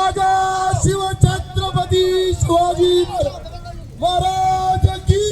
राजा शिवछत्रपती शिवाजी महाराज की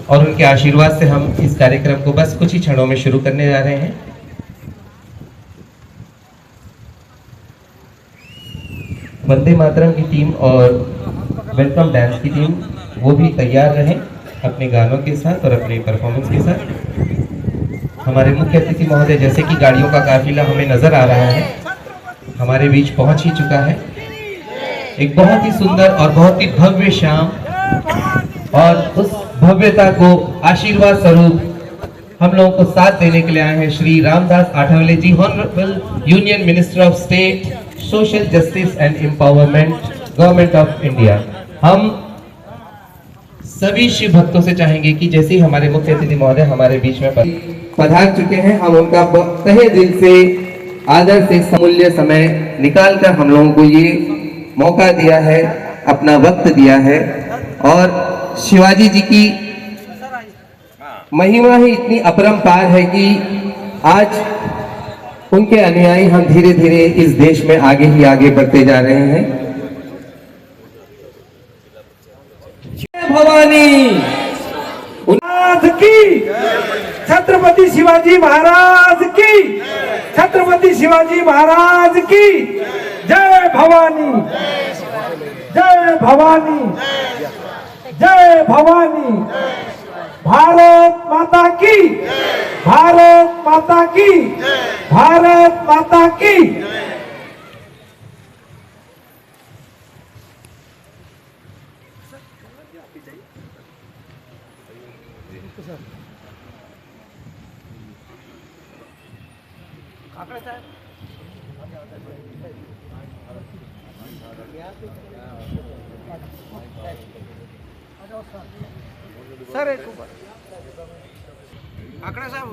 और उनके आशीर्वाद से हम इस कार्यक्रम को बस कुछ ही क्षणों में शुरू करने जा रहे हैं। वंदे मातरम की टीम और वेलकम डांस की टीम वो भी तैयार रहें अपने गानों के साथ और अपने परफॉर्मेंस के साथ। हमारे मुख्य अतिथि महोदय जैसे कि गाड़ियों का काफिला हमें नजर आ रहा है हमारे बीच पहुंच ही चुका है। एक बहुत ही सुंदर और बहुत ही भव्य शाम और उस भव्यता को आशीर्वाद स्वरूप हम लोगों को साथ देने के लिए आए हैं Shri Ramdas Athawale ji, honourable union minister of state social justice and empowerment, government of India. हम सभी शिव भक्तों से चाहेंगे कि जैसे ही हमारे मुख्य अतिथि महोदय हमारे बीच में पधार चुके हैं, हम उनका तहे दिल से आदर से अमूल्य समय निकालकर हम लोगों को ये मौका दिया है, अपना वक्त दिया है। और शिवाजी जी की महिमा ही इतनी अपरंपार है कि आज उनके अनुयायी हम धीरे धीरे इस देश में आगे ही आगे बढ़ते जा रहे हैं। जय भवानी की, छत्रपति शिवाजी महाराज की, छत्रपति शिवाजी महाराज की जय भवानी, जय भवानी, जय भवानी। भारत माता की, भारत माता की, भारत माता की। सर एक ऊपर आंकड़ा साहब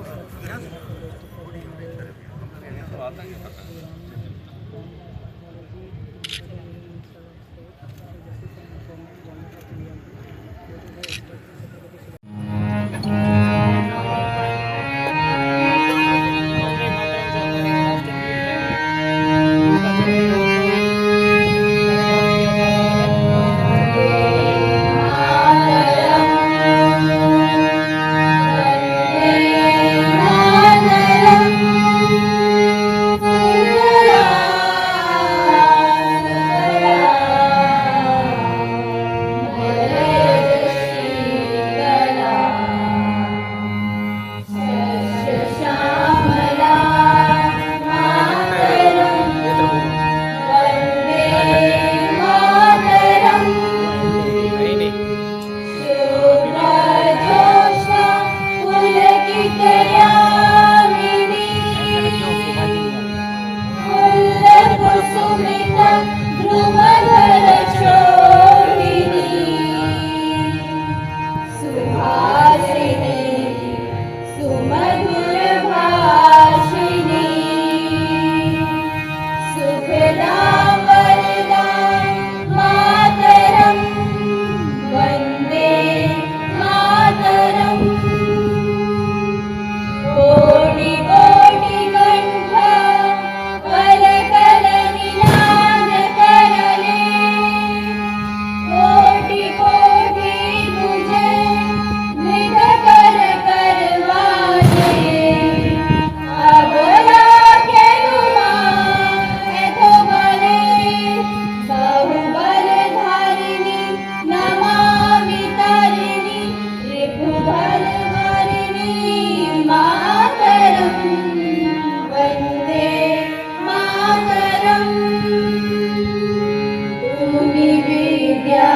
विद्या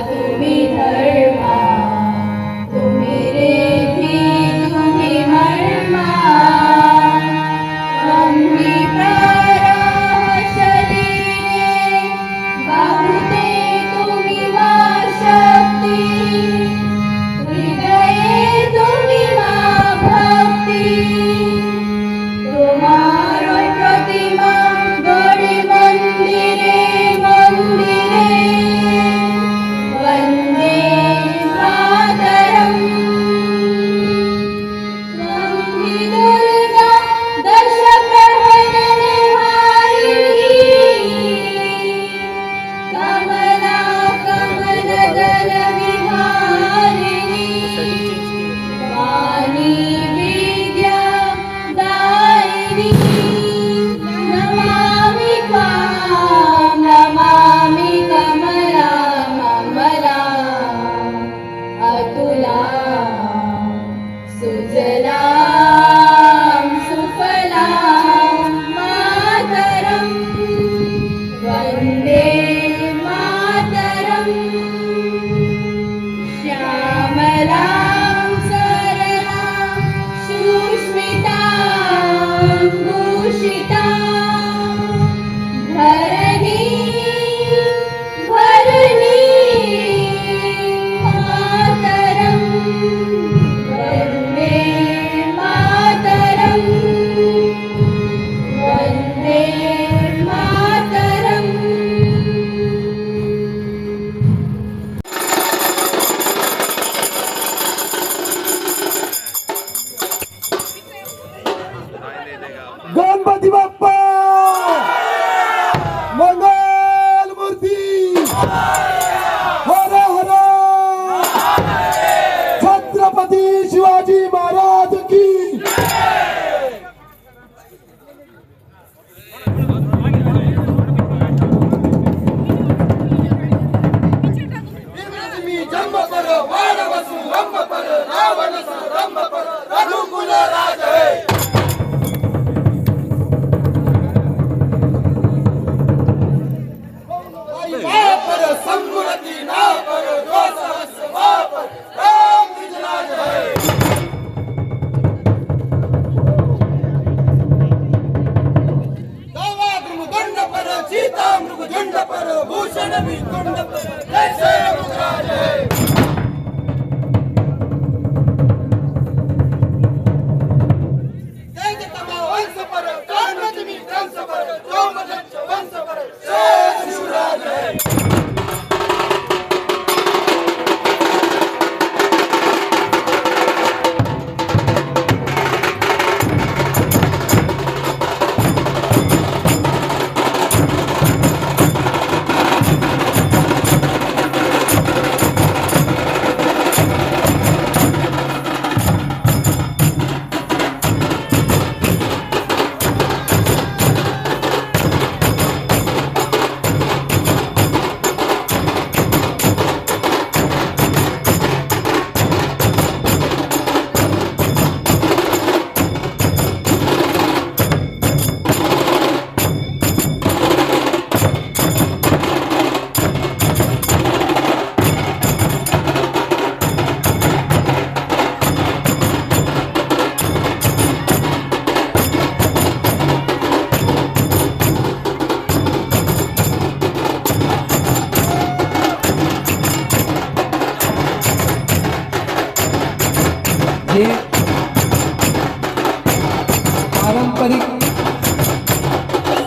तुम्ही धर्मा, तुम्ही रेखी तुम्ही मर्मा, तुम्ही प्रहशले बहुते तुम्ही मा शक्ती, हृदये तुम्ही मा भक्ती, तुम्हारो प्रतिमा गढ़ी मंदिरे मंदिरे, वंदे मातरम। त्वं हि दुर्गा दश प्रहरनहारिणी, कमला कमलदल विहारिणी, वाणी विद्या दायिनी, नमामि त्वां नमामि कमलां अमलां, अतुलां सुजलां सुफलां मातरं, वन्दे मातरम्। श्यामलां सरलां सुस्मितां भूषितां, धरणी भरणी मातरं, वन्दे मातरम्, वन्दे मातरम्। गणपती बाप्पा मंगल मूर्ती, हर हर छत्रपती शिवाजी महाराज की। जन्म पर वानवसु रंभ पर रावणसु रंभ पर रघुकुल राज है। पर संकुलती ना पर जो सहस्र पर राम विजराज है। दावा मृगुंड पर सीता मृगुंड पर भूषण भी कुंड पर जैसे मुद्राज है। तेज तमा वंश पर कर्मजमी कंस पर चौमदंश वंश पर शेष शिवराज है। ये पारंपरिक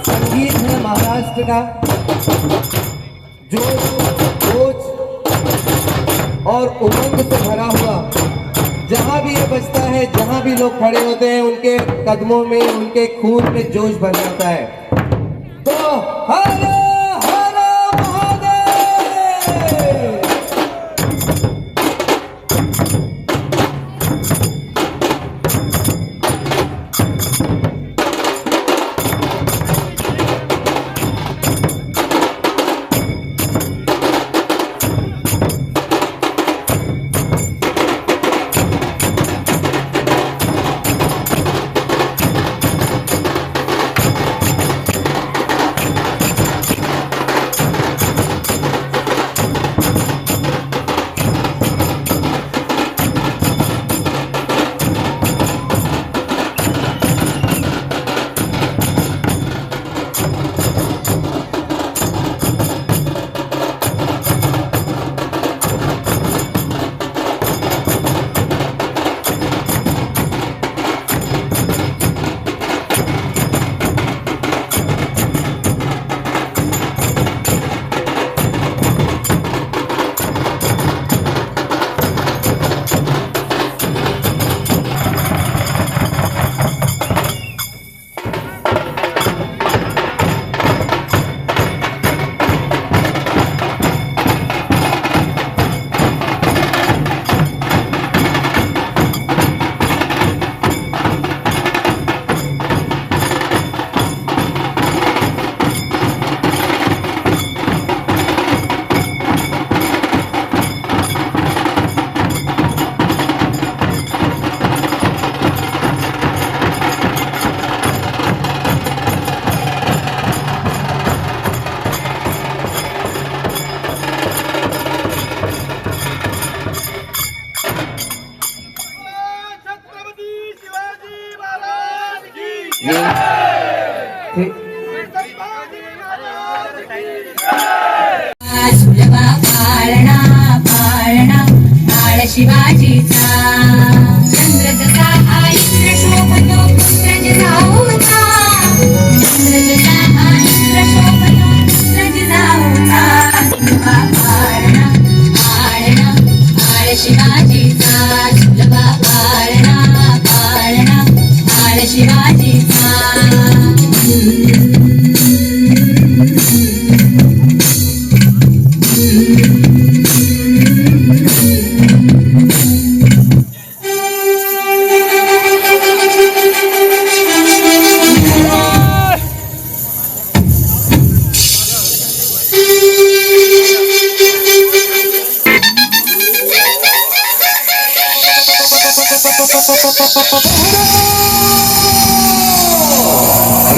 संगीत है महाराष्ट्र का, जो जोश और उमंग से भरा हुआ। जहाँ भी ये बजता है, जहाँ भी लोग खड़े होते हैं, उनके कदमों में, उनके खून में जोश भर जाता है। तो हर हर महादेव। सुलभा पाळणा पाळणा काळ शिवाजीचा चंद्र जसा हा इंद्र शोभतो पुत्र जिजाऊचा चंद्र जसा हा इंद्र शोभतो पुत्र जिजाऊचा सुलभा पाळणा पाळणा काळ शिवाजीचा सुलभा पाळणा पाळणा काळ शिवाजीचा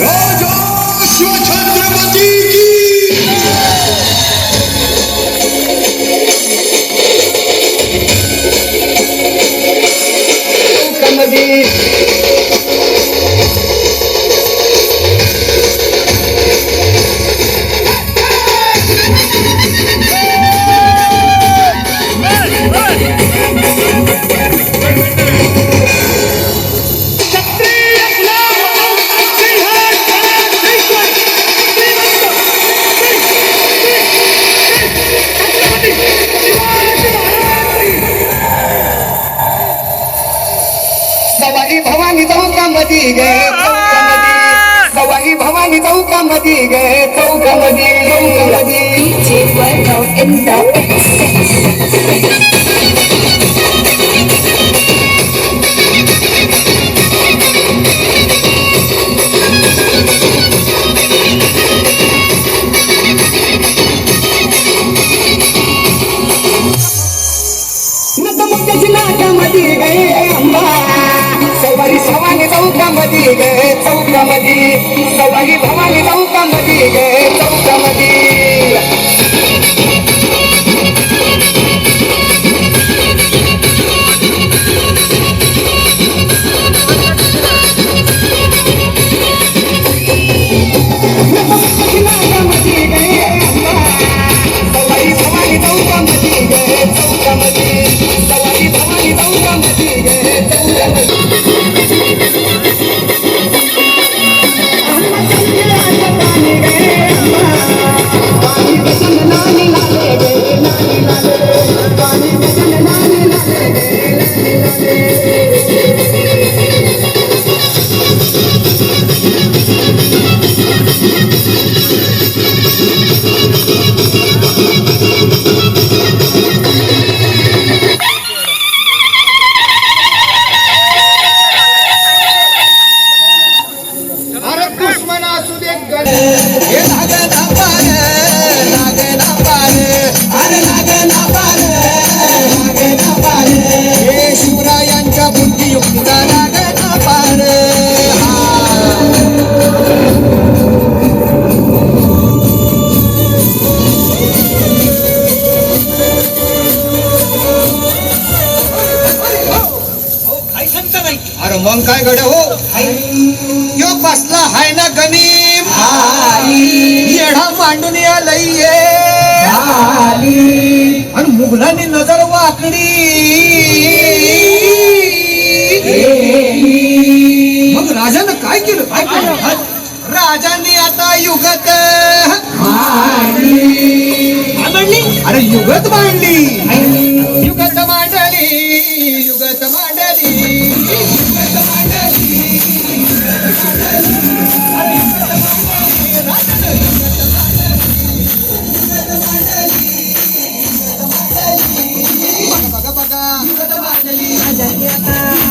राजा शिवछत्रपती की सवाई भवानी चौकामध्ये गे चौकामध्ये सवाई भवानी चौकामध्ये गे चौकामध्ये DJ Virgo in the mix. नाकामध्ये गे अंबा सवारी भवानी चौकामध्ये गे चौकामध्ये सवाई भवानी चौकामध्ये गे चौकामध्ये शिवरायांच्या बुद्धियुक्ता लागना पार अरे मग काय गड हो यो बसला हाय ना गणिम येढा मांडून आलंय आणि मुघलांनी नजर वाकडी मग राजानं काय केलं राजांनी आता युगत अरे युगत मांडली युगत मांडली युगत मांडली युगत मांडली बघा बघा युगत मांडली राजांनी आता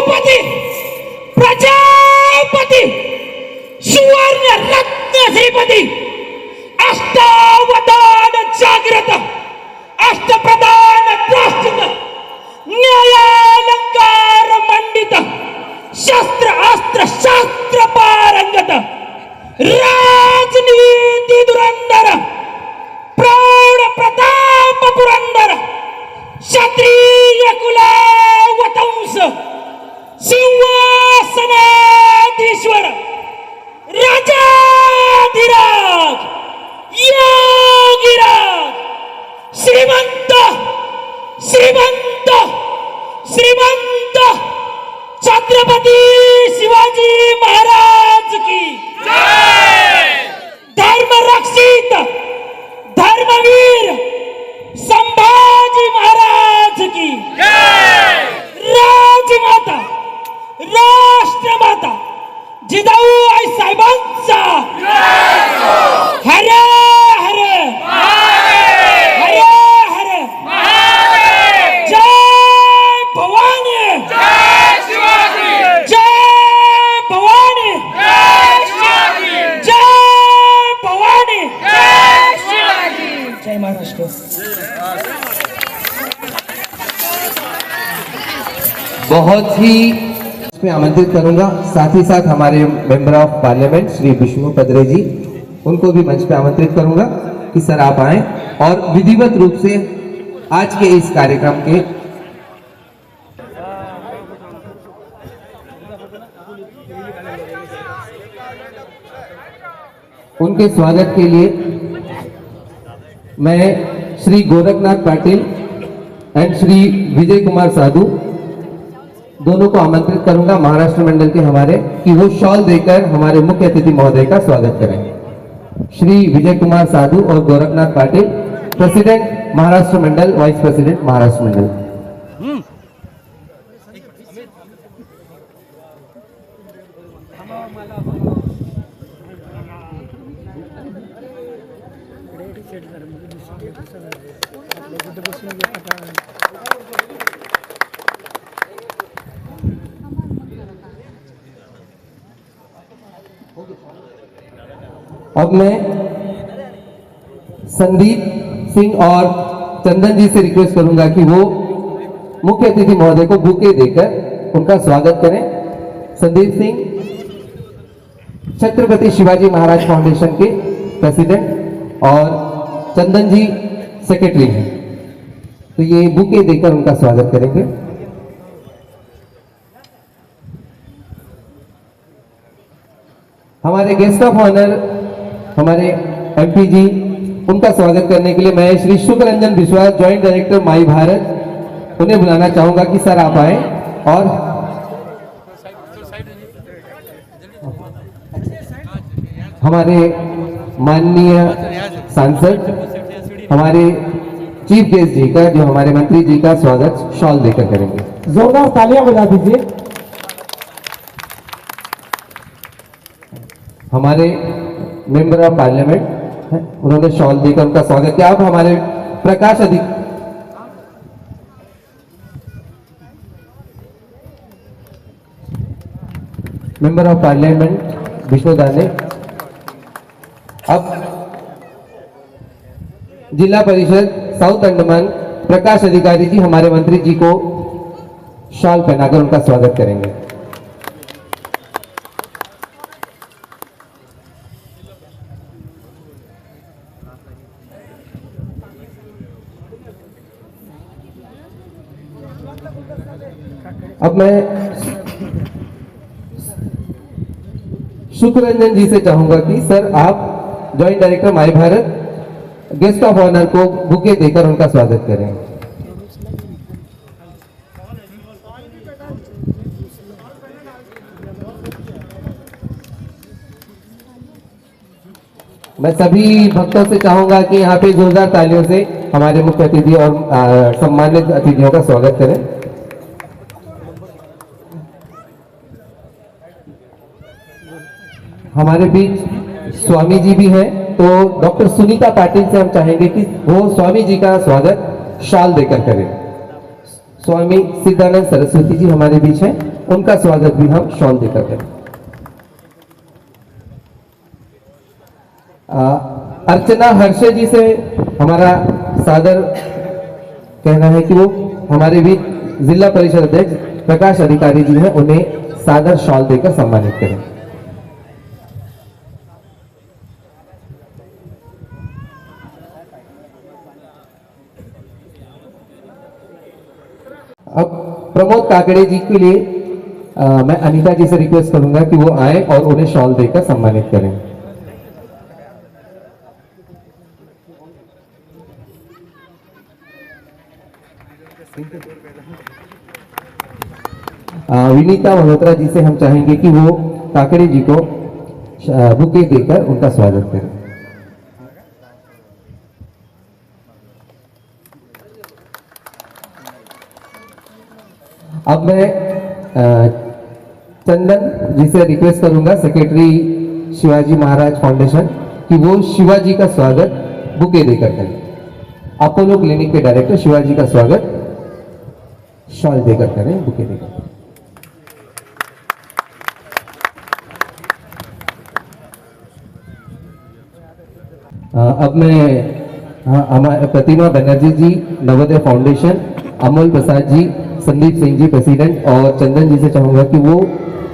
भूपती प्रजापती सुवर्ण रत्न श्रीपती अष्टावधान जागृत अष्टप्रधान त्राष्टिक न्यायालंकार मंडित शस्त्र अस्त्र शास्त्र पारंगत राजनीति दुरंदर प्रौढ प्रताप पुरंदर क्षत्रिय कुलावतंस सिंहासनाधीश्वर राजाधिराज योगीराज श्रीमंत श्रीमंत श्रीमंत छत्रपती शिवाजी महाराज की धर्म रक्षित धर्मवीर संभाजी महाराज की राजमाता राष्ट्रमाता जिजाऊ आई साहेबांचा हरे हरे हरे हरे जय भवानी जय भवानी जय भवानी जय महाराष्ट्र। बहुत ही मैं आमंत्रित करूंगा, साथ ही साथ हमारे member of parliament Shri Vishnu Padre ji, उनको भी मंच पे आमंत्रित करूंगा कि सर आप आए और विधिवत रूप से आज के इस कार्यक्रम के उनके स्वागत के लिए मैं श्री गोरखनाथ पाटिल एंड श्री विजय कुमार साधु दोनों को आमंत्रित करूंगा महाराष्ट्र मंडल के हमारे कि वो शॉल देकर हमारे मुख्य अतिथि महोदय का स्वागत करें। श्री विजय कुमार साधु और गोरखनाथ पाटिल, प्रेसिडेंट महाराष्ट्र मंडल, वाइस प्रेसिडेंट महाराष्ट्र मंडल। अब मैं संदीप सिंह और चंदन जी से रिक्वेस्ट करूंगा कि वो मुख्य अतिथि महोदय को बुके देकर उनका स्वागत करें। संदीप सिंह छत्रपति शिवाजी महाराज फाउंडेशन के प्रेसिडेंट और चंदन जी सेक्रेटरी हैं, तो ये बुके देकर उनका स्वागत करेंगे। हमारे गेस्ट ऑफ ऑनर हमारे एमपी जी, उनका स्वागत करने के लिए मैं श्री शुक्ररंजन विश्वास, जॉइंट डायरेक्टर माई भारत, उन्हें बुलाना चाहूंगा कि सर आप आए। और हमारे माननीय सांसद हमारे चीफ गेस्ट जी का, जो हमारे मंत्री जी का स्वागत शॉल देकर करेंगे। जोरदार तालियां बजा दीजिए। हमारे मेंबर ऑफ पार्लियामेंट हैं, उन्होंने शॉल देकर उनका स्वागत किया। अब हमारे प्रकाश मेंबर ऑफ पार्लियामेंट विष्णु दाने, अब जिला परिषद साउथ अंडमान प्रकाश अधिकारी जी हमारे मंत्री जी को शॉल पहनाकर उनका स्वागत करेंगे। अब मैं शुक्ररंजन जी से चाहूंगा कि सर आप joint director my Bharat guest of honour को बुके देकर उनका स्वागत करें। मैं सभी भक्तों से चाहूंगा कि यहाँ पे जोरदार तालियों से हमारे मुख्य अतिथि और सम्मानित अतिथियों का स्वागत करें। हमारे बीच स्वामी जी भी हैं, तो डॉक्टर सुनीता पाटिल से हम चाहेंगे कि वो स्वामी जी का स्वागत शॉल देकर करें। स्वामी सिद्धानंद सरस्वती जी हमारे बीच हैं, उनका स्वागत भी हम शॉल देकर करें। अर्चना हर्षे जी से हमारा सादर कहना है कि वो हमारे बीच जिला परिषद अध्यक्ष प्रकाश अधिकारी जी हैं, उन्हें सादर शॉल देकर सम्मानित करें। अब प्रमोद काकड़े जी के लिए मैं अनीता जी से रिक्वेस्ट करूंगा कि वो आए और उन्हें शॉल देकर सम्मानित करें। विनीता मल्होत्रा जी से हम चाहेंगे कि वो काकड़े जी को बुके देकर उनका स्वागत करें। अब मैं चंदन जी से रिक्वेस्ट करूंगा, सेक्रेटरी शिवाजी महाराज फाउंडेशन, कि वो शिवाजी का स्वागत बुके देकर करें। अपोलो क्लिनिक के डायरेक्टर शिवाजी का स्वागत शॉल देकर करें, बुके देकर। अब मैं प्रतिमा बनर्जी जी नवोदय फाउंडेशन, अमोल प्रसाद जी, संदीप सिंह जी प्रेसिडेंट और चंदन जी से चाहूंगा कि वो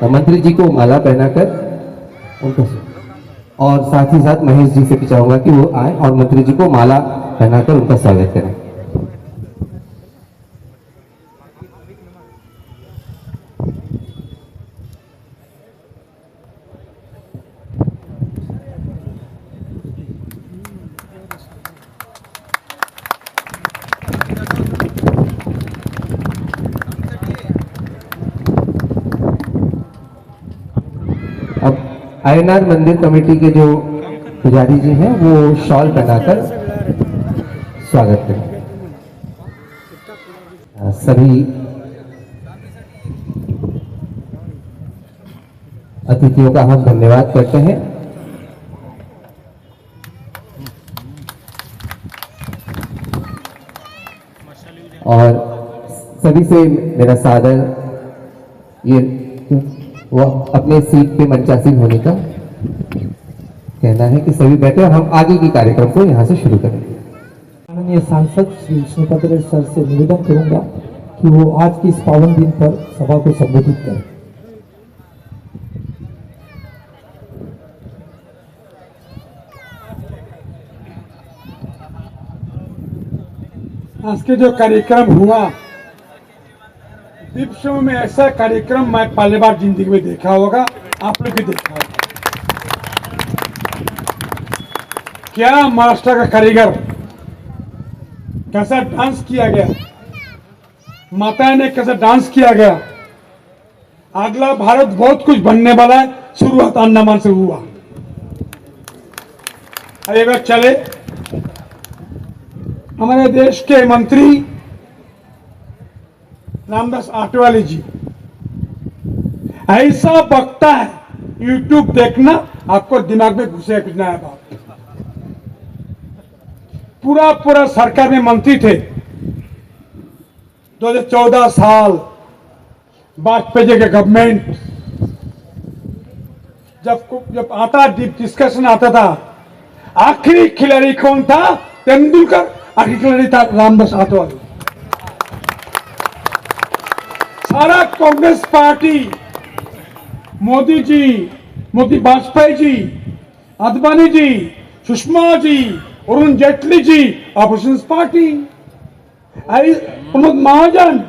मंत्री जी को माला पहनाकर उनको, और साथ ही साथ महेश जी से भी चाहूंगा कि वो आए और मंत्री जी को माला पहनाकर उनका स्वागत करें। अब आयनार मंदिर कमेटी के जो पुजारी जी हैं वो शॉल पहनाकर स्वागत करें। सभी अतिथियों का हम धन्यवाद करते हैं। और सभी से मेरा सादर ये वो अपने सीट पे मंचासीन होने का कहना है कि सभी बैठे और हम आगे की कार्यक्रम को यहाँ से शुरू करेंगे। माननीय सांसद श्री श्रीपद सर से निवेदन करूंगा कि वो आज के इस पावन दिन पर सभा को संबोधित करें। आज के जो कार्यक्रम हुआ, विश्व में ऐसा कार्यक्रम मैं पहली बार जिंदगी में देखा होगा, आप लोग भी देखा होगा। क्या महाराष्ट्र का कारीगर, कैसा डांस किया गया, माता ने कैसा डांस किया गया। अगला भारत बहुत कुछ बनने वाला है, शुरुआत अंडमान से हुआ। एक बार चले हमारे देश के मंत्री रामदास आठवले जी, ऐसा बकता है, यूट्यूब देखना, आपको दिमाग में घुसे कुछ नया बात। पूरा सरकार में मंत्री थे। 2014 साल वाजपेयी जी के गवर्नमेंट जब आता डिस्कशन आता था, आखिरी खिलाड़ी कौन था? तेंदुलकर। आखिरी खिलाड़ी था रामदास आठवले। सारा Congress party, Modi ji, Modi Vajpayee ji, Advani ji, Sushma ji, Arun Jaitley ji, opposition party, Pramod Mahajan,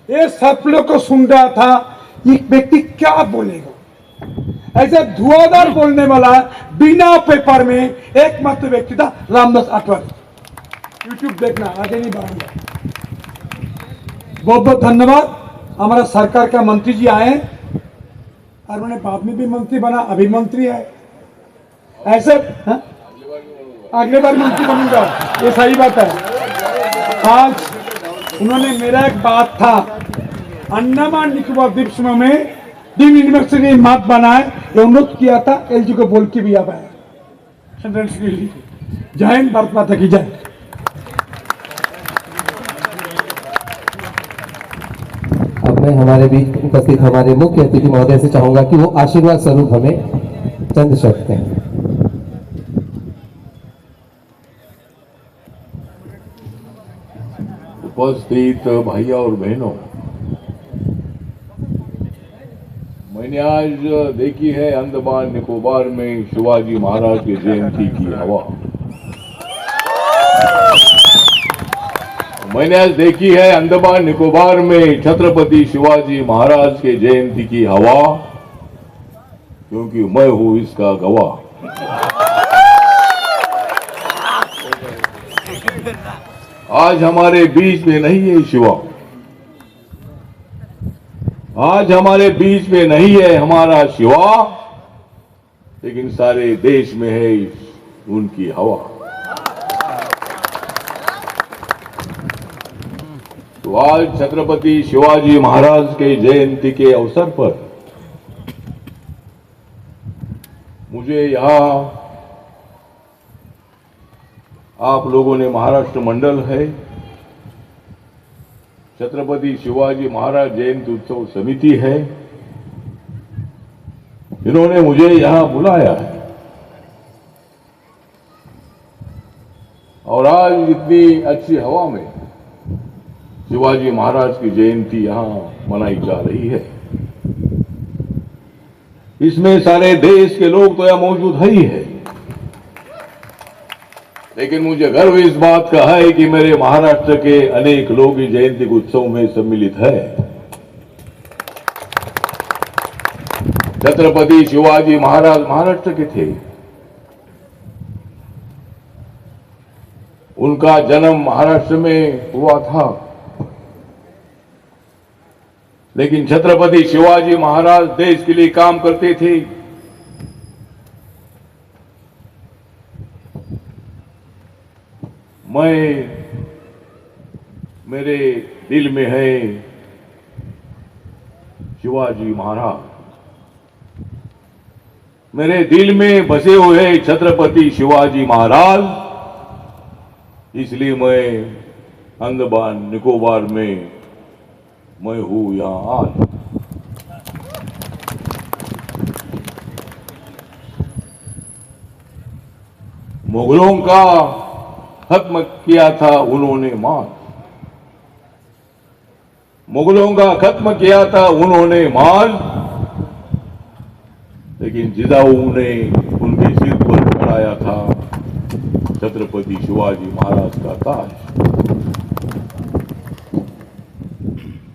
ये सब लोग को सुन रहा था, ये व्यक्ति क्या बोलेगा। ऐसा धुआंधार बोलने वाला बिना पेपर में एकमात्र व्यक्ति था रामदास आठवले। यूट्यूब देखना, आगे नहीं बढ़ाऊंगा। बहुत बहुत धन्यवाद। हमारा सरकार का मंत्री जी आए और मैंने बाद में भी मंत्री बना, अभी मंत्री है। ऐसे अगले बार मंत्री बनूंगा, ये सही बात है। आज उन्होंने मेरा एक बात था, अंडमान निकोबार द्वीप समूह में डीम यूनिवर्सिटी मत बनाए, ये अनुरोध किया था, एलजी को बोल के भी आ पाया। जय हिंद, भारत माता की जय। मैं हमारे बीच उपस्थित हमारे मुख्य अतिथि महोदय से चाहूंगा कि वो आशीर्वाद स्वरूप हमें चंद शब्द दें। उपस्थित भाइयों और बहनों, मैंने आज देखी है अंडमान निकोबार में शिवाजी महाराज की जयंती की हवा। मैंने आज देखी है अंडमान निकोबार में छत्रपति शिवाजी महाराज के जयंती की हवा, क्योंकि मैं हूं इसका गवाह। आज हमारे बीच में नहीं है शिवा, आज हमारे बीच में नहीं है हमारा शिवा, लेकिन सारे देश में है उनकी हवा। तो आज छत्रपति शिवाजी महाराज के जयंती के अवसर पर मुझे यहाँ आप लोगों ने महाराष्ट्र मंडल है, छत्रपति शिवाजी महाराज जयंती उत्सव समिति है, इन्होंने मुझे यहां बुलाया है और आज इतनी अच्छी हवा में शिवाजी महाराज की जयंती यहां मनाई जा रही है। इसमें सारे देश के लोग तो यहां मौजूद ही है, लेकिन मुझे गर्व इस बात का है कि मेरे महाराष्ट्र के अनेक लोग इस जयंती उत्सव में सम्मिलित है। छत्रपति शिवाजी महाराज महाराष्ट्र के थे, उनका जन्म महाराष्ट्र में हुआ था, लेकिन छत्रपति शिवाजी महाराज देश के लिए काम करते थे। मेरे दिल में है शिवाजी महाराज, मेरे दिल में बसे हुए छत्रपति शिवाजी महाराज, इसलिए मैं अंडमान निकोबार में मैं हूं यहां आज। मुगलों का खत्म किया था उन्होंने मार्च, मुगलों का खत्म किया था उन्होंने मार्च, लेकिन जिजाऊ ने उनके सिर पर चढ़ाया था छत्रपति शिवाजी महाराज का ताज।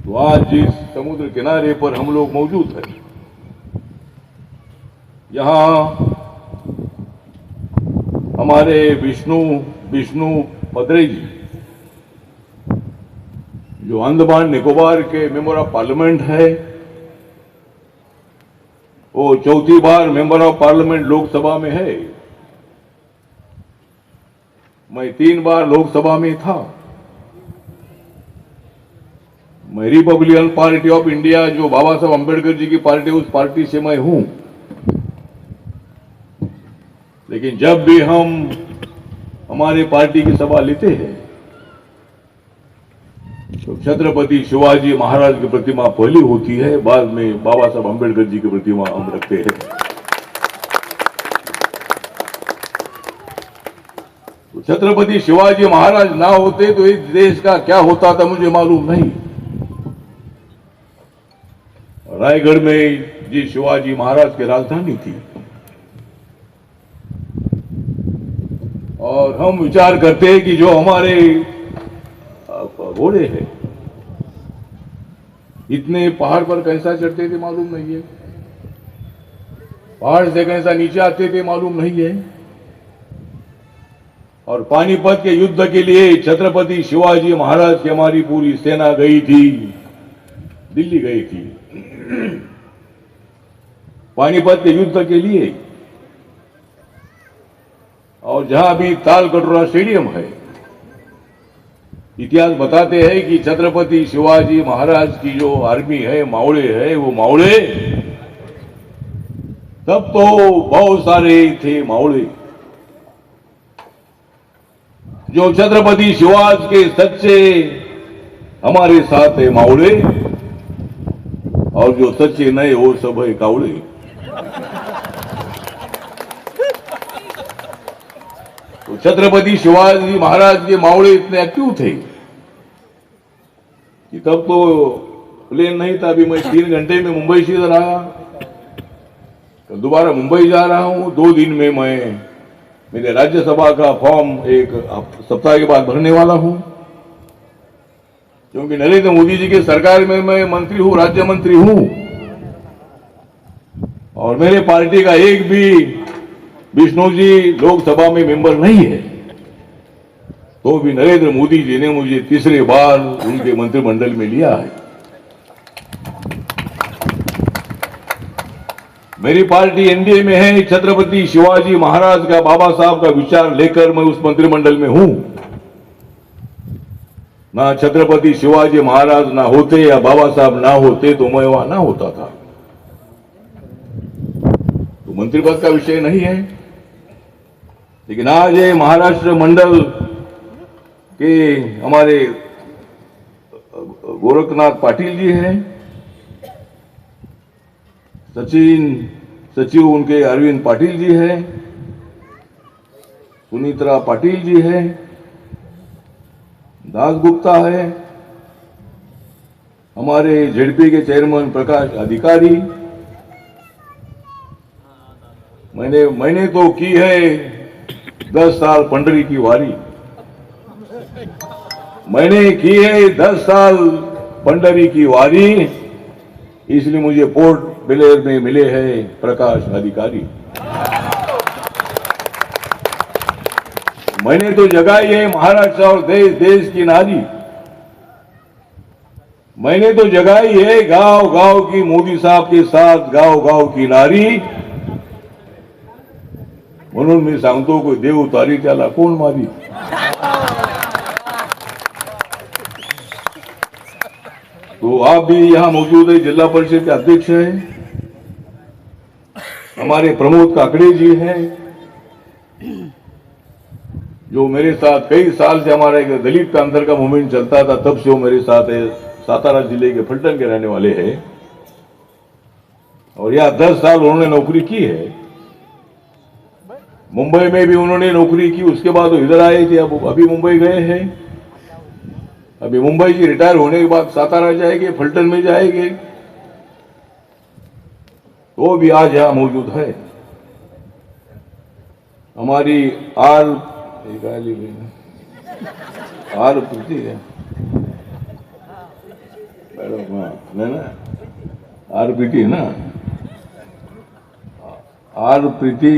तो आज जिस समुद्र किनारे पर हम लोग मौजूद हैं, यहां हमारे विष्णु पदरे जी, जो अंडमान निकोबार के मेंबर ऑफ पार्लियामेंट है, वो चौथी बार मेंबर ऑफ पार्लियामेंट लोकसभा में है। मैं 3 बार लोकसभा में था। मैं रिपब्लिकन पार्टी ऑफ इंडिया, जो बाबा साहब अंबेडकर जी की पार्टी, उस पार्टी से मैं हूं। लेकिन जब भी हम हमारे पार्टी की सभा लेते हैं तो छत्रपति शिवाजी महाराज की प्रतिमा पहली होती है, बाद में बाबा साहब अंबेडकर जी की प्रतिमा हम रखते हैं। तो छत्रपति शिवाजी महाराज ना होते तो इस देश का क्या होता था मुझे मालूम नहीं। रायगढ़ में जी शिवाजी महाराज की राजधानी थी, और हम विचार करते हैं कि जो हमारे घोड़े हैं इतने पहाड़ पर कैसा चढ़ते थे मालूम नहीं है, पहाड़ से कैसा नीचे आते थे मालूम नहीं है। और पानीपत के युद्ध के लिए छत्रपति शिवाजी महाराज की हमारी पूरी सेना गई थी, दिल्ली गई थी पानीपत के युद्ध के लिए। और जहां भी तालकटोरा स्टेडियम है, इतिहास बताते हैं कि छत्रपति शिवाजी महाराज की जो आर्मी है, मावड़े है, वो मावड़े तब तो बहुत सारे थे मावड़े, जो छत्रपति शिवाजी के सच्चे हमारे साथ है मावड़े, और जो सच्चे नए वो सब है कावड़े। तो छत्रपति शिवाजी महाराज के मावड़े इतने एक्टिव थे कि तब तो प्लेन नहीं था। अभी मैं 3 घंटे में मुंबई से इधर आया, तो दोबारा मुंबई जा रहा हूं। 2 दिन में मैं मेरे राज्यसभा का फॉर्म एक सप्ताह के बाद भरने वाला हूं, क्योंकि नरेंद्र मोदी जी के सरकार में मैं मंत्री हूं, राज्य मंत्री हूं, और मेरे पार्टी का एक भी विष्णु जी लोकसभा में मेंबर नहीं है। तो भी नरेंद्र मोदी जी ने मुझे तीसरी बार उनके मंत्रिमंडल में लिया है। मेरी पार्टी एनडीए में है। छत्रपति शिवाजी महाराज का, बाबा साहब का विचार लेकर मैं उस मंत्रिमंडल में हूं। ना छत्रपति शिवाजी महाराज ना होते या बाबा साहब ना होते तो मैं वहां ना होता था। तो मंत्री पद का विषय नहीं है। लेकिन आज ये महाराष्ट्र मंडल के हमारे गोरखनाथ पाटिल जी हैं, सचिव उनके अरविंद पाटिल जी हैं, सुनीत्रा पाटिल जी हैं, दास गुप्ता है, हमारे जेडपी के चेयरमैन प्रकाश अधिकारी। मैंने तो की है 10 साल पंडरी की वारी। मैंने की है 10 साल पंडरी की वारी, इसलिए मुझे पोर्ट ब्लेयर में मिले हैं प्रकाश अधिकारी। मैंने तो जगाई है महाराष्ट्र और देश की नारी। मैंने तो जगाई है गांव गांव की मोदी साहब के साथ गांव गांव की नारी। म्हणून मी सांगतो कोई देव उतारी त्याला कोण मारी। तो आप भी यहां मौजूद है, जिला परिषद के अध्यक्ष हैं, हमारे प्रमोद काकड़े जी हैं, जो मेरे साथ कई साल से हमारा एक दलित प्रांतर का मूवमेंट चलता था, तब से वो मेरे साथ है। सातारा जिले के फलटन के रहने वाले हैं और यहाँ 10 साल उन्होंने नौकरी की है। मुंबई में भी उन्होंने नौकरी की, उसके बाद वो इधर आए थे, अब अभी मुंबई गए हैं। अभी मुंबई से रिटायर होने के बाद सातारा जाएंगे, फलटन में जाएंगे, तो भी आज यहां मौजूद है। हमारी आर प्रीति है मैडम, ना आर प्रीति है ना, आर प्रीति,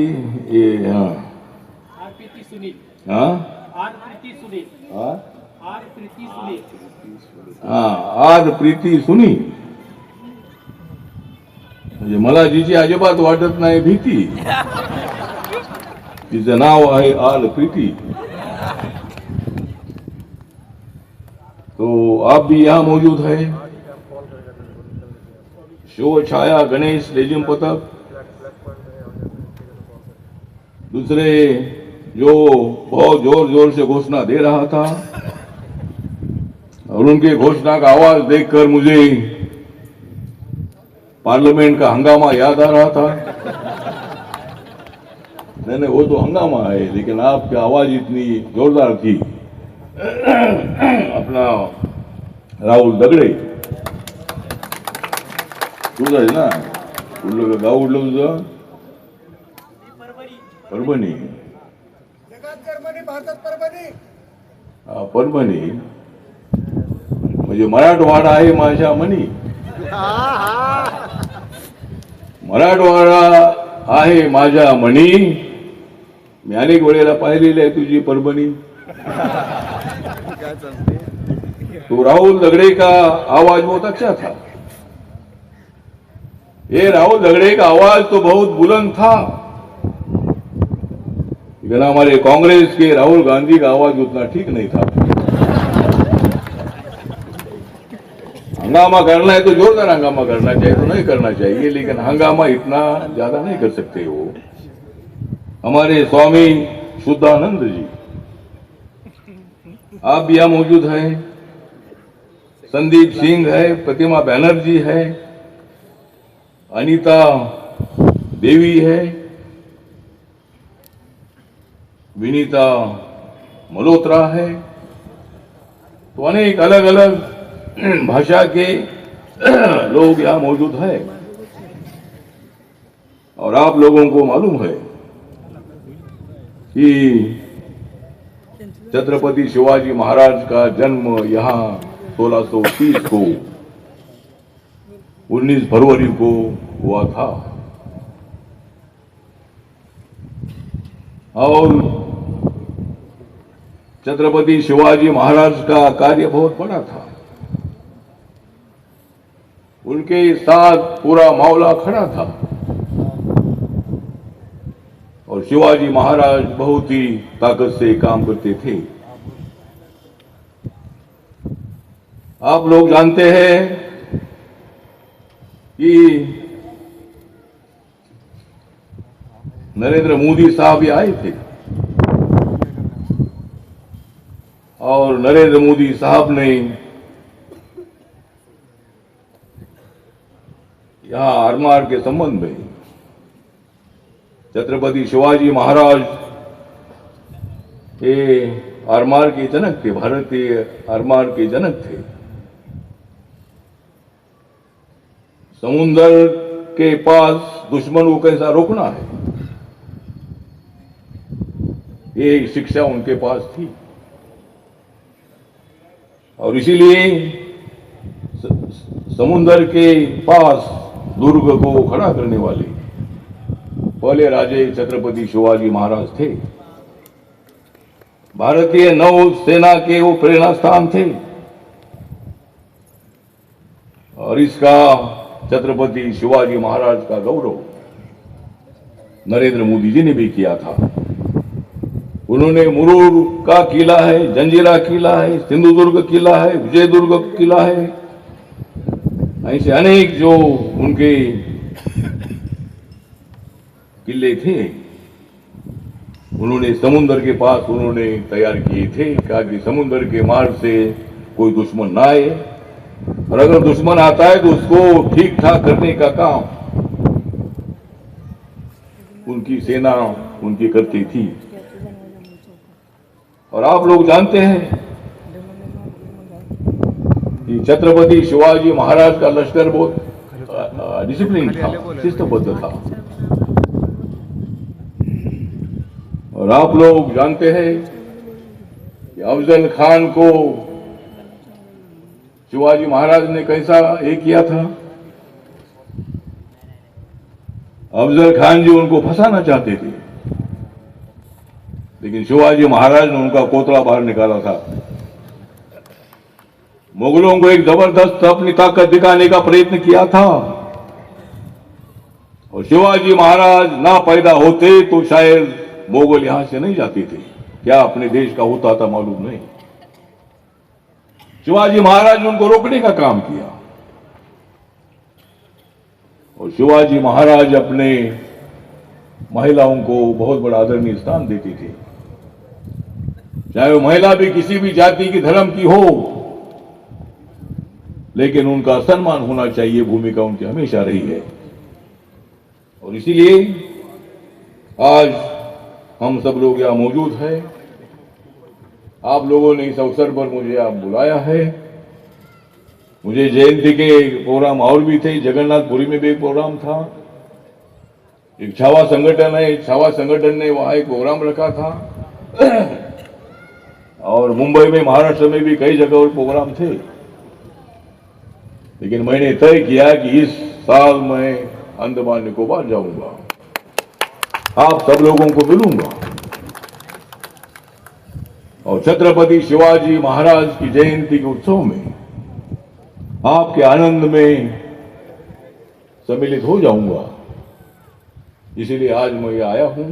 ये हाँ आर प्रीति सुनील, हाँ आर प्रीति सुनील, हाँ आर प्रीति सुनील, हाँ आर प्रीति सुनील। म्हणजे मला जिची अजिबात वाटत नाही भीती, तिचं नाव आहे आर प्रीति। तो आप भी यहाँ मौजूद है। शो छाया गणेश लेजिम पथक, दूसरे जो बहुत जोर जोर से घोषणा दे रहा था, और उनके घोषणा का आवाज देखकर मुझे पार्लियामेंट का हंगामा याद आ रहा था। नहीं, वो तो हंगामा है, लेकिन आपकी आवाज इतनी जोरदार थी। अपना राहुल दगडे तुझं आहे ना, कुठलं गाव उडलं तुझं? परभणी, हा परभणी, म्हणजे मराठवाडा आहे माझ्या मनी, मराठवाडा आहे माझ्या मनी। मी अनेक वेळेला पाहिलेली आहे तुझी परभणी। तो राहुल दगड़े का आवाज बहुत अच्छा था। ये राहुल दगड़े का आवाज तो बहुत बुलंद था, लेकिन हमारे कांग्रेस के राहुल गांधी का आवाज उतना ठीक नहीं था। हंगामा करना है तो जोरदार हंगामा करना चाहिए, तो नहीं करना चाहिए, लेकिन हंगामा इतना ज्यादा नहीं कर सकते। वो हमारे स्वामी शुद्धानंद जी, आप भी यहाँ मौजूद हैं, संदीप सिंह है, प्रतिमा बैनर्जी है, अनीता देवी है, विनीता मल्होत्रा है, तो अनेक अलग अलग भाषा के लोग यहाँ मौजूद है। और आप लोगों को मालूम है कि छत्रपति शिवाजी महाराज का जन्म यहाँ 1630 को 19 फरवरी को हुआ था। और छत्रपति शिवाजी महाराज का कार्य बहुत बड़ा था। उनके साथ पूरा मावला खड़ा था और शिवाजी महाराज बहुत ही ताकत से काम करते थे। आप लोग जानते हैं कि नरेंद्र मोदी साहब भी आए थे और नरेंद्र मोदी साहब ने यहाँ आरमार के संबंध में छत्रपति शिवाजी महाराज ये आरमार के जनक थे, भारतीय आरमार के जनक थे। समुद्र के पास दुश्मन को कैसा रोकना है, ये शिक्षा उनके पास थी। और इसीलिए समुद्र के पास दुर्ग को खड़ा करने वाले पहले राजे छत्रपति शिवाजी महाराज थे। भारतीय नौसेना के वो प्रेरणा स्थान थे और इसका छत्रपति शिवाजी महाराज का गौरव नरेंद्र मोदी जी ने भी किया था। उन्होंने मुरूर का किला है, जंजीरा किला है, सिंधुदुर्ग किला है, विजयदुर्ग किला है, ऐसे अनेक जो उनके किले थे उन्होंने समुद्र के पास उन्होंने तैयार किए थे, कहा कि समुद्र के मार्ग से कोई दुश्मन ना आए और अगर दुश्मन आता है तो उसको ठीक ठाक करने का काम उनकी सेना उनकी करती थी। और आप लोग जानते हैं कि छत्रपति शिवाजी महाराज का लश्कर बहुत डिसिप्लिन था, शिस्तबद्ध था। और आप लोग जानते हैं कि अफजल खान को शिवाजी महाराज ने कैसा ये किया था। अफजल खान जी उनको फंसाना चाहते थे, लेकिन शिवाजी महाराज ने उनका कोतरा बाहर निकाला था। मुगलों को एक जबरदस्त अपनी ताकत दिखाने का प्रयत्न किया था और शिवाजी महाराज ना पैदा होते तो शायद मुगल यहां से नहीं जाते थे, क्या अपने देश का होता था मालूम नहीं। शिवाजी महाराज ने उनको रोकने का काम किया और शिवाजी महाराज अपने महिलाओं को बहुत बड़ा आदरणीय स्थान देते थे, चाहे वो महिला भी किसी भी जाति की धर्म की हो, लेकिन उनका सम्मान होना चाहिए, भूमिका उनकी हमेशा रही है। और इसीलिए आज हम सब लोग यहाँ मौजूद हैं। आप लोगों ने इस अवसर पर मुझे आप बुलाया है। मुझे जयंती के प्रोग्राम और भी थे, जगन्नाथपुरी में भी एक प्रोग्राम था, एक छावा संगठन है, छावा संगठन ने वहां एक प्रोग्राम रखा था और मुंबई में, महाराष्ट्र में भी कई जगह प्रोग्राम थे। लेकिन मैंने तय किया कि इस साल मैं अंडमान निकोबार जाऊंगा, आप सब लोगों को मिलूंगा और छत्रपति शिवाजी महाराज की जयंती के उत्सव में आपके आनंद में सम्मिलित हो जाऊंगा। इसीलिए आज मैं ये आया हूं।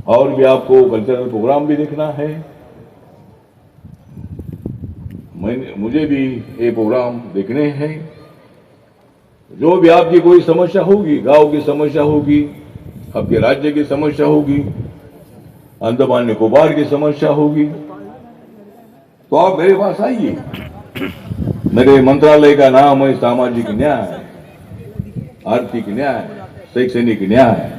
और भी आपको कल्चरल प्रोग्राम भी देखना है, मुझे भी ये प्रोग्राम देखने हैं। जो भी आपकी कोई समस्या होगी, गांव की समस्या होगी, आपके राज्य की समस्या होगी, अंडमान निकोबार की समस्या होगी, तो आप मेरे पास आइए। मेरे मंत्रालय का नाम है सामाजिक न्याय। आर्थिक न्याय, शैक्षणिक न्याय।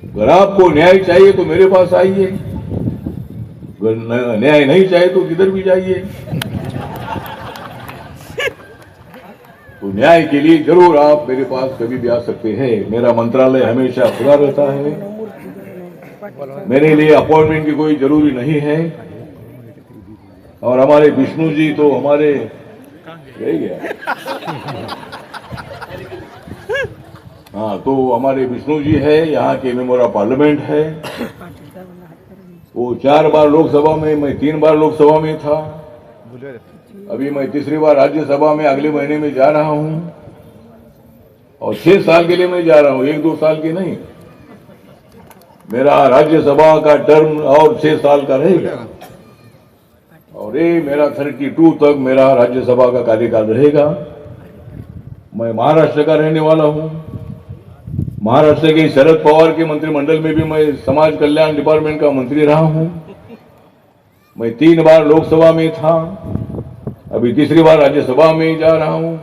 अगर आपको न्याय चाहिए तो मेरे पास आइए, अगर न्याय नहीं चाहिए तो किधर भी जाइए। तो न्याय के लिए जरूर आप मेरे पास कभी भी आ सकते हैं। मेरा मंत्रालय हमेशा खुला रहता है। मेरे लिए अपॉइंटमेंट की कोई जरूरी नहीं है। और हमारे विष्णु जी तो हमारे रह गया, हाँ, तो हमारे विष्णु जी है, यहाँ के मेंबर ऑफ पार्लियामेंट है। वो 4 बार लोकसभा में, मैं 3 बार लोकसभा में था। अभी मैं तीसरी बार राज्यसभा में अगले महीने में जा रहा हूं। और 6 साल के लिए मैं जा रहा हूं, 1-2 साल के नहीं। मेरा राज्यसभा का टर्म और 6 साल का रहेगा। और ये मेरा 32 तक मेरा राज्यसभा का कार्यकाल रहेगा। मैं महाराष्ट्र का रहने वाला हूं। महाराष्ट्र के शरद पवार के मंत्रिमंडल में भी मैं समाज कल्याण डिपार्टमेंट का मंत्री रहा हूं। मैं 3 बार लोकसभा में था, अभी तीसरी बार राज्यसभा में जा रहा हूं।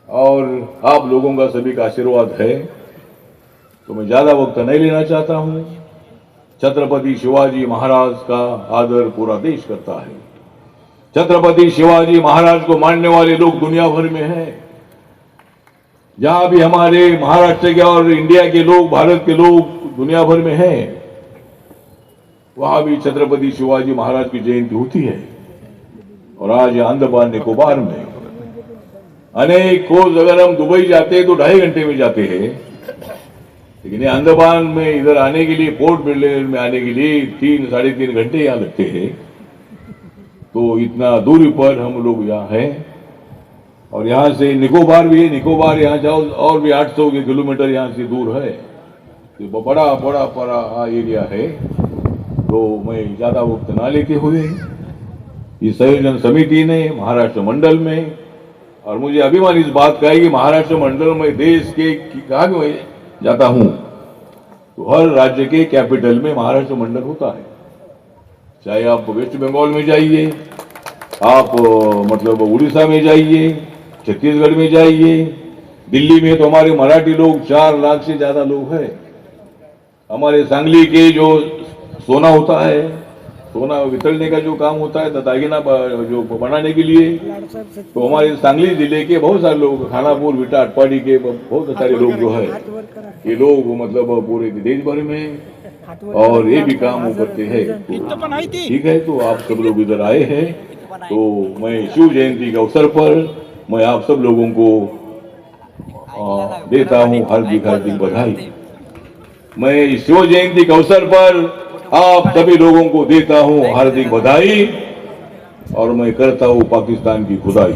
और आप लोगों का सभी का आशीर्वाद है, तो मैं ज्यादा वक्त नहीं लेना चाहता हूं। छत्रपति शिवाजी महाराज का आदर पूरा देश करता है। छत्रपति शिवाजी महाराज को मानने वाले लोग दुनिया भर में हैं। जहां भी हमारे महाराष्ट्र के और इंडिया के लोग, भारत के लोग दुनिया भर में हैं, वहां भी छत्रपति शिवाजी महाराज की जयंती होती है। और आज अंडमान निकोबार में अनेक कोस, अगर हम दुबई जाते हैं तो 2.5 घंटे में जाते हैं, लेकिन ये अंडमान में इधर आने के लिए, पोर्ट ब्लेयर में आने के लिए 3-3.5 घंटे यहाँ लगते हैं। तो इतना दूरी पर हम लोग यहाँ हैं। और यहाँ से निकोबार भी है, निकोबार यहाँ जाओ और भी 800 किलोमीटर यहाँ से दूर है। तो बड़ा एरिया है। तो मैं ज्यादा वक्त ना लेते हुए इस संयोजन समिति ने महाराष्ट्र मंडल में, और मुझे अभिमान इस बात का है कि महाराष्ट्र मंडल में देश के कहाँ भी मैं जाता हूं तो हर राज्य के कैपिटल में महाराष्ट्र मंडल होता है। चाहे आप वेस्ट बंगाल में जाइए, आप मतलब उड़ीसा में जाइए, छत्तीसगढ़ में जाइए, दिल्ली में तो हमारे मराठी लोग 4 लाख से ज्यादा लोग हैं। हमारे सांगली के जो सोना होता है, सोना वितरने का जो काम होता है, दागिना जो बनाने के लिए, तो हमारे सांगली जिले के बहुत सारे लोग, खानापुर, विटा, अटपाड़ी के बहुत सारे लोग जो है, ये लोग मतलब पूरे देश भर में और ये भी काम वो करते हैं। तो ठीक है, तो आप सब लोग इधर आए हैं, तो मैं शिव जयंती के अवसर पर मैं आप सब लोगों को देता हूं हार्दिक बधाई। मैं शिव जयंती के अवसर पर आप सभी लोगों को देता हूं हार्दिक बधाई। और मैं करता हूं पाकिस्तान की खुदाई।